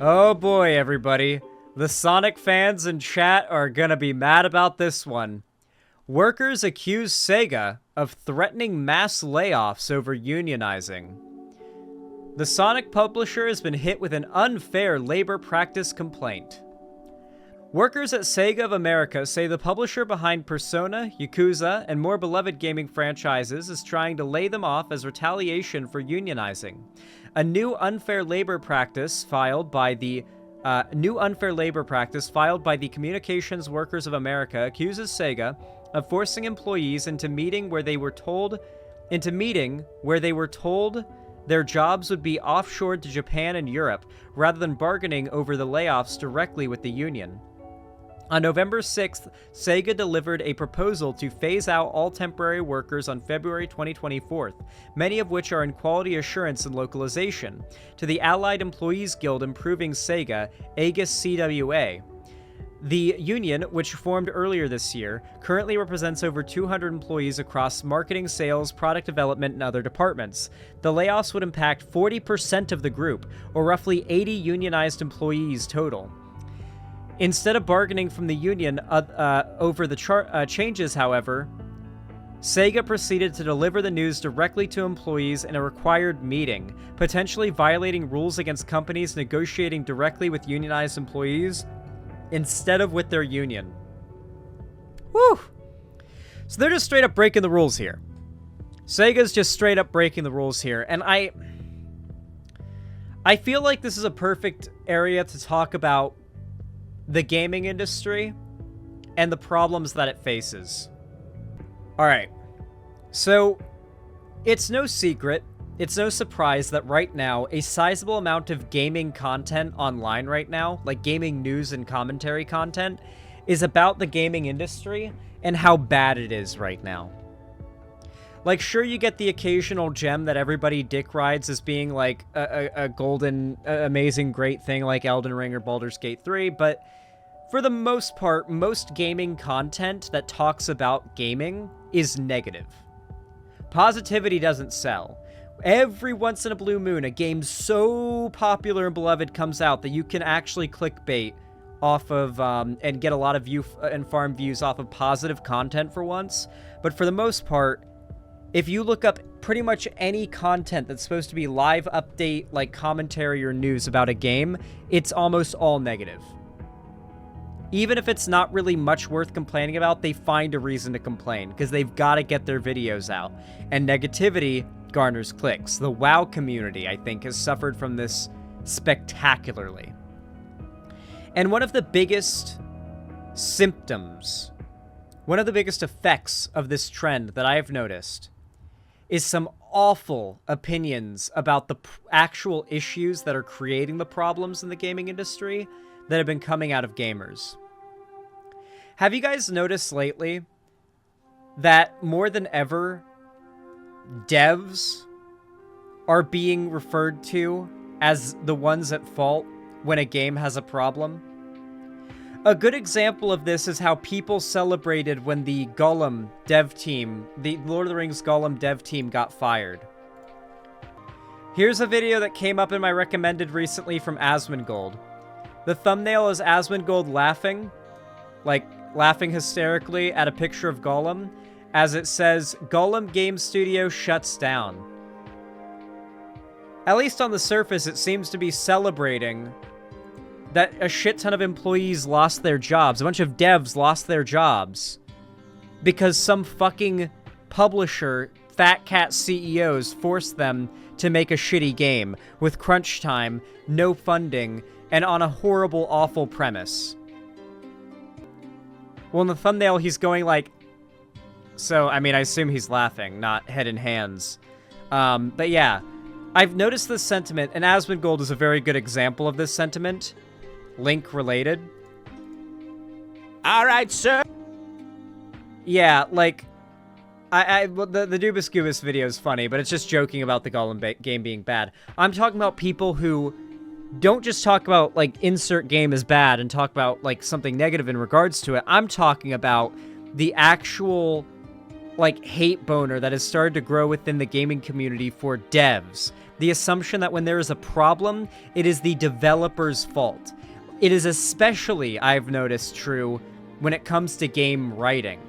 Oh boy, everybody. The Sonic fans in chat are gonna be mad about this one. Workers accuse Sega of threatening mass layoffs over unionizing. The Sonic publisher has been hit with an unfair labor practice complaint. Workers at Sega of America say the publisher behind Persona, Yakuza, and more beloved gaming franchises is trying to lay them off as retaliation for unionizing. A new unfair labor practice filed by the Communications Workers of America accuses Sega of forcing employees into meeting where they were told their jobs would be offshored to Japan and Europe, rather than bargaining over the layoffs directly with the union. On November 6th, Sega delivered a proposal to phase out all temporary workers on February 2024, many of which are in quality assurance and localization, to the Allied Employees Guild Improving Sega, Aegis CWA. The union, which formed earlier this year, currently represents over 200 employees across marketing, sales, product development, and other departments. The layoffs would impact 40% of the group, or roughly 80 unionized employees total. Instead of bargaining from the union over the changes, however, Sega proceeded to deliver the news directly to employees in a required meeting, potentially violating rules against companies negotiating directly with unionized employees instead of with their union. Woo! So they're just straight up breaking the rules here. Sega's just straight up breaking the rules here, and I feel like this is a perfect area to talk about the gaming industry and the problems that it faces. Alright, so it's no secret, it's no surprise that right now, a sizable amount of gaming content online right now, like gaming news and commentary content, is about the gaming industry and how bad it is right now. Like, sure, you get the occasional gem that everybody dick rides as being like a golden, amazing, great thing like Elden Ring or Baldur's Gate 3, but for the most part, most gaming content that talks about gaming is negative. Positivity doesn't sell. Every once in a blue moon, a game so popular and beloved comes out that you can actually clickbait off of, and get a lot of view and farm views off of positive content for once. But for the most part, if you look up pretty much any content that's supposed to be live update, like commentary or news about a game, it's almost all negative. Even if it's not really much worth complaining about, they find a reason to complain, because they've got to get their videos out. And negativity garners clicks. The WoW community, I think, has suffered from this spectacularly. And one of the biggest symptoms, one of the biggest effects of this trend that I have noticed is some awful opinions about the actual issues that are creating the problems in the gaming industry that have been coming out of gamers. Have you guys noticed lately that more than ever, devs are being referred to as the ones at fault when a game has a problem? A good example of this is how people celebrated when the Gollum dev team, the Lord of the Rings Gollum dev team, got fired. Here's a video that came up in my recommended recently from Asmongold. The thumbnail is Asmongold laughing, like laughing hysterically at a picture of Gollum, as it says, Gollum Game Studio shuts down. At least on the surface, it seems to be celebrating that a shit ton of employees lost their jobs. A bunch of devs lost their jobs because some fucking publisher, fat cat CEOs, forced them to make a shitty game with crunch time, no funding, and on a horrible, awful premise. Well, in the thumbnail, he's going like... So, I mean, I assume he's laughing, not head in hands. But yeah, I've noticed this sentiment, and Asmongold is a very good example of this sentiment. Link related. Alright, sir. Yeah, like... the Dubus Goobus video is funny, but it's just joking about the Gollum game being bad. I'm talking about people who don't just talk about, like, insert game is bad and talk about, like, something negative in regards to it. I'm talking about the actual like hate boner that has started to grow within the gaming community for devs. The assumption that when there is a problem, it is the developer's fault. It is especially, I've noticed, true when it comes to game writing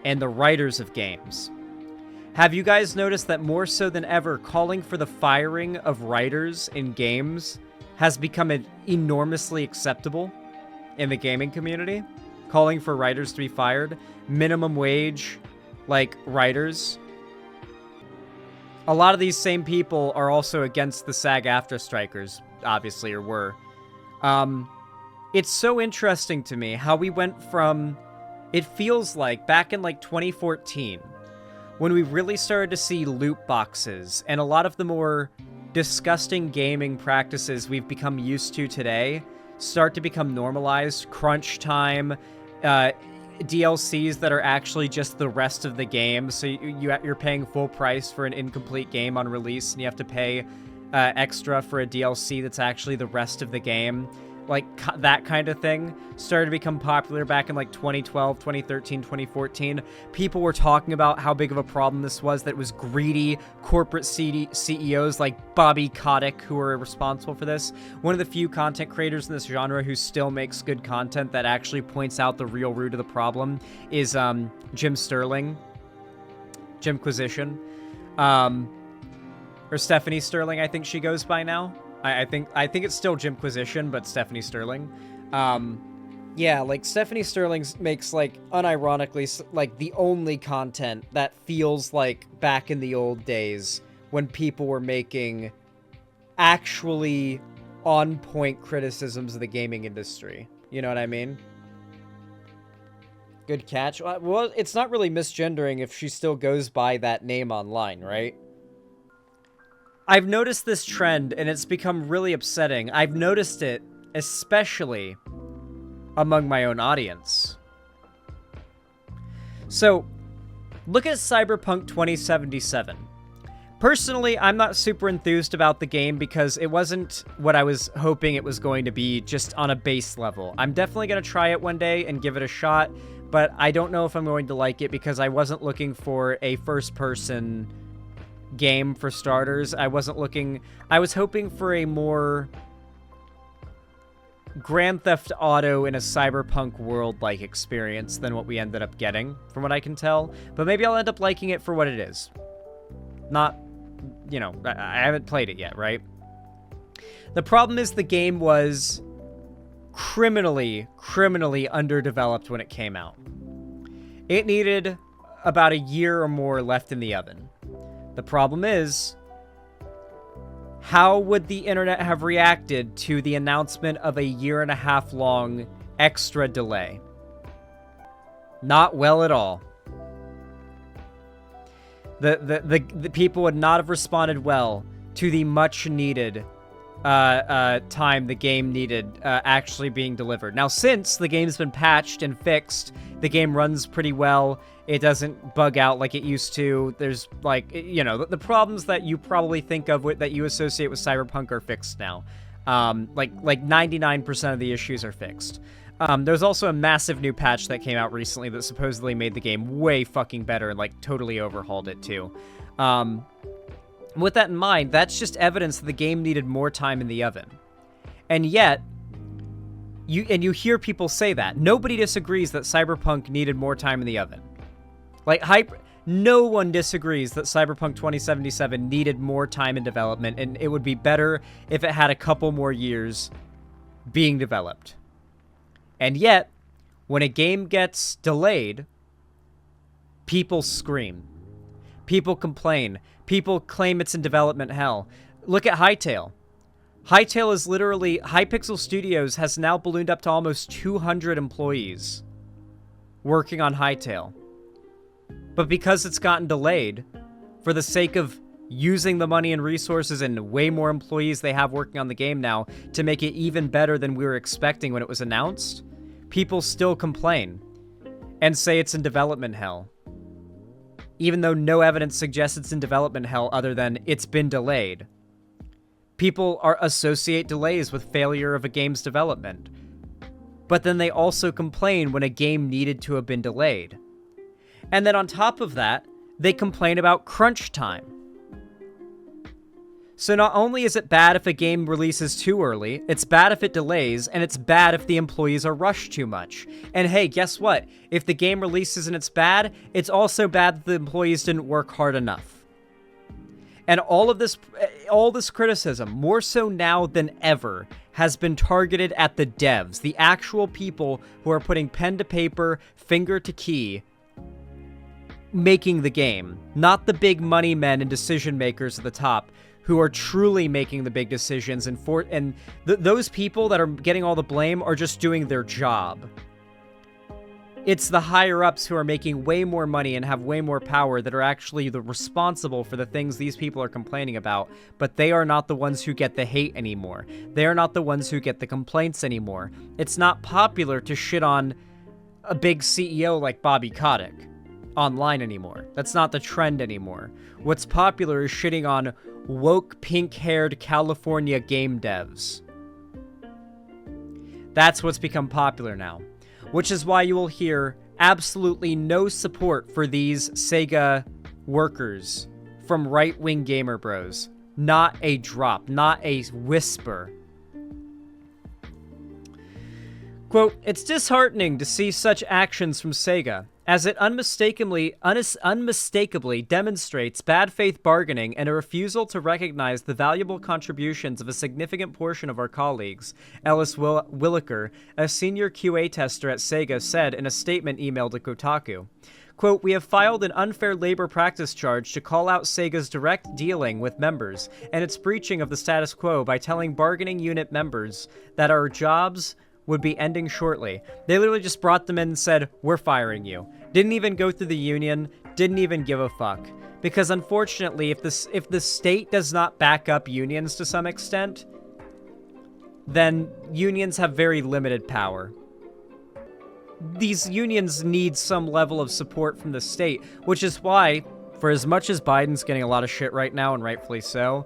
and the writers of games. Have you guys noticed that more so than ever, calling for the firing of writers in games has become enormously acceptable in the gaming community? Calling for writers to be fired, minimum wage, like, writers. A lot of these same people are also against the SAG-AFTRA strikers, obviously, or were. It's so interesting to me how we went from, it feels like, back in, like, 2014, when we really started to see loot boxes and a lot of the more disgusting gaming practices we've become used to today start to become normalized. Crunch time, DLCs that are actually just the rest of the game, so you're paying full price for an incomplete game on release, and you have to pay extra for a DLC that's actually the rest of the game. Like, that kind of thing started to become popular back in, like, 2012, 2013, 2014. People were talking about how big of a problem this was, that it was greedy corporate CEOs like Bobby Kotick who were responsible for this. One of the few content creators in this genre who still makes good content that actually points out the real root of the problem is Jim Sterling. Jimquisition. Or Stephanie Sterling, I think she goes by now. I think it's still Jimquisition, but Stephanie Sterling. Yeah, like, Stephanie Sterling makes, like, unironically, like, the only content that feels like back in the old days when people were making actually on-point criticisms of the gaming industry. You know what I mean? Good catch. Well, it's not really misgendering if she still goes by that name online, right? I've noticed this trend, and it's become really upsetting. I've noticed it especially among my own audience. So, look at Cyberpunk 2077. Personally, I'm not super enthused about the game because it wasn't what I was hoping it was going to be just on a base level. I'm definitely going to try it one day and give it a shot, but I don't know if I'm going to like it because I wasn't looking for a first-person game for starters. I was hoping for a more Grand Theft Auto in a cyberpunk world-like experience than what we ended up getting, from what I can tell. But maybe I'll end up liking it for what it is. Not, you know, I haven't played it yet, right? The problem is the game was criminally underdeveloped when it came out. It needed about a year or more left in the oven. The problem is, how would the internet have reacted to the announcement of a 1.5 year long extra delay? Not well at all. The people would not have responded well to the much needed time the game needed actually being delivered. Now, since the game's been patched and fixed, the game runs pretty well. It doesn't bug out like it used to. There's, like, you know, the problems that you probably think of that you associate with Cyberpunk are fixed now. Like 99% of the issues are fixed. There's also a massive new patch that came out recently that supposedly made the game way fucking better and, like, totally overhauled it, too. With that in mind, that's just evidence that the game needed more time in the oven. And yet, you hear people say that. Nobody disagrees that Cyberpunk needed more time in the oven. Like, no one disagrees that Cyberpunk 2077 needed more time in development, and it would be better if it had a couple more years being developed. And yet, when a game gets delayed, people scream. People complain. People claim it's in development hell. Look at Hytale. Hytale is literally... Hypixel Studios has now ballooned up to almost 200 employees working on Hytale. But because it's gotten delayed, for the sake of using the money and resources and way more employees they have working on the game now to make it even better than we were expecting when it was announced, people still complain and say it's in development hell. Even though no evidence suggests it's in development hell other than it's been delayed. People associate delays with failure of a game's development. But then they also complain when a game needed to have been delayed. And then on top of that, they complain about crunch time. So not only is it bad if a game releases too early, it's bad if it delays, and it's bad if the employees are rushed too much. And hey, guess what? If the game releases and it's bad, it's also bad that the employees didn't work hard enough. And all this criticism, more so now than ever, has been targeted at the devs, the actual people who are putting pen to paper, finger to key, making the game, not the big money men and decision makers at the top who are truly making the big decisions, and those people that are getting all the blame are just doing their job. It's the higher-ups who are making way more money and have way more power that are actually responsible for the things these people are complaining about, but they are not the ones who get the hate anymore. They are not the ones who get the complaints anymore. It's not popular to shit on a big CEO like Bobby Kotick online anymore. That's not the trend anymore. What's popular is shitting on woke, pink-haired California game devs. That's what's become popular now. Which is why you will hear absolutely no support for these Sega workers from right-wing gamer bros. Not a drop, not a whisper. Quote, "It's disheartening to see such actions from Sega, as it unmistakably demonstrates bad faith bargaining and a refusal to recognize the valuable contributions of a significant portion of our colleagues," Ellis Williker, a senior QA tester at Sega, said in a statement emailed to Kotaku. Quote, "We have filed an unfair labor practice charge to call out Sega's direct dealing with members and its breaching of the status quo by telling bargaining unit members that our jobs would be ending shortly. They literally just brought them in and said, we're firing you. Didn't even go through the union, didn't even give a fuck. Because unfortunately, if the state does not back up unions to some extent, then unions have very limited power. These unions need some level of support from the state, which is why, for as much as Biden's getting a lot of shit right now, and rightfully so,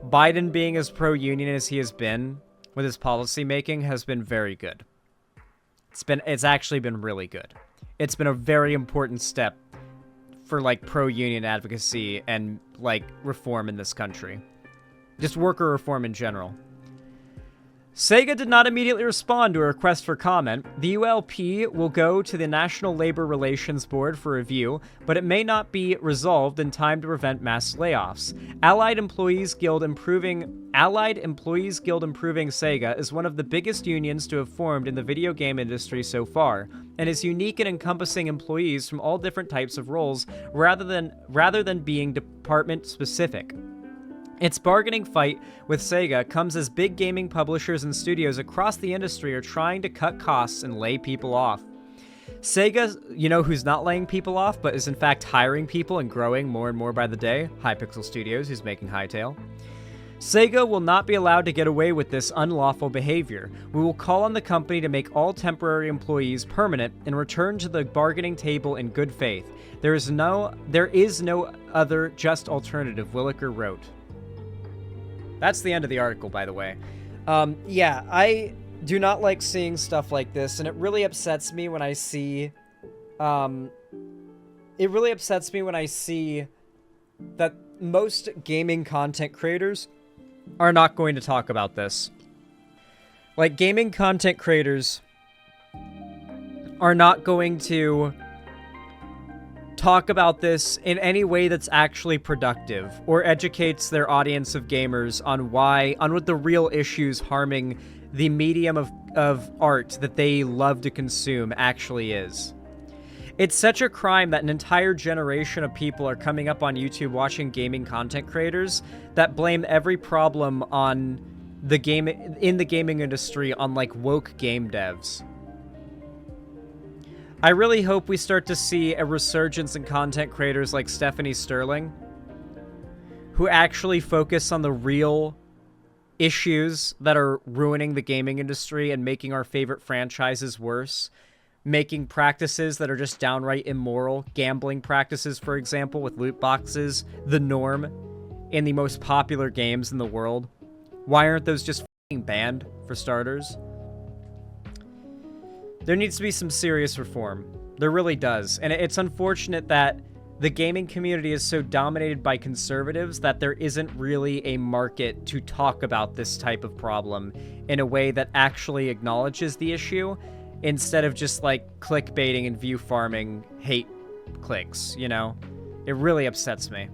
Biden being as pro-union as he has been with his policy making has been very good. It's actually been really good. It's been a very important step for like pro-union advocacy and like reform in this country. Just worker reform in general. Sega did not immediately respond to a request for comment. The ULP will go to the National Labor Relations Board for review, but it may not be resolved in time to prevent mass layoffs. Allied Employees Guild Improving Sega is one of the biggest unions to have formed in the video game industry so far, and is unique in encompassing employees from all different types of roles rather than being department specific. Its bargaining fight with Sega comes as big gaming publishers and studios across the industry are trying to cut costs and lay people off. Sega, you know who's not laying people off, but is in fact hiring people and growing more and more by the day? Hypixel Studios, who's making Hytale. Sega will not be allowed to get away with this unlawful behavior. We will call on the company to make all temporary employees permanent and return to the bargaining table in good faith. There is no other just alternative, Williker wrote. That's the end of the article, by the way. Yeah, I do not like seeing stuff like this, and it really upsets me when I see... that most gaming content creators are not going to talk about this. Like, gaming content creators are not going to talk about this in any way that's actually productive or educates their audience of gamers on what the real issues harming the medium of art that they love to consume actually is. It's such a crime that an entire generation of people are coming up on YouTube watching gaming content creators that blame every problem on the gaming industry on like woke game devs. I really hope we start to see a resurgence in content creators like Stephanie Sterling, who actually focus on the real issues that are ruining the gaming industry and making our favorite franchises worse, making practices that are just downright immoral, gambling practices, for example, with loot boxes, the norm in the most popular games in the world. Why aren't those just f***ing banned, for starters? There needs to be some serious reform. There really does. And it's unfortunate that the gaming community is so dominated by conservatives that there isn't really a market to talk about this type of problem in a way that actually acknowledges the issue, instead of just like clickbaiting and view farming hate clicks, you know? It really upsets me.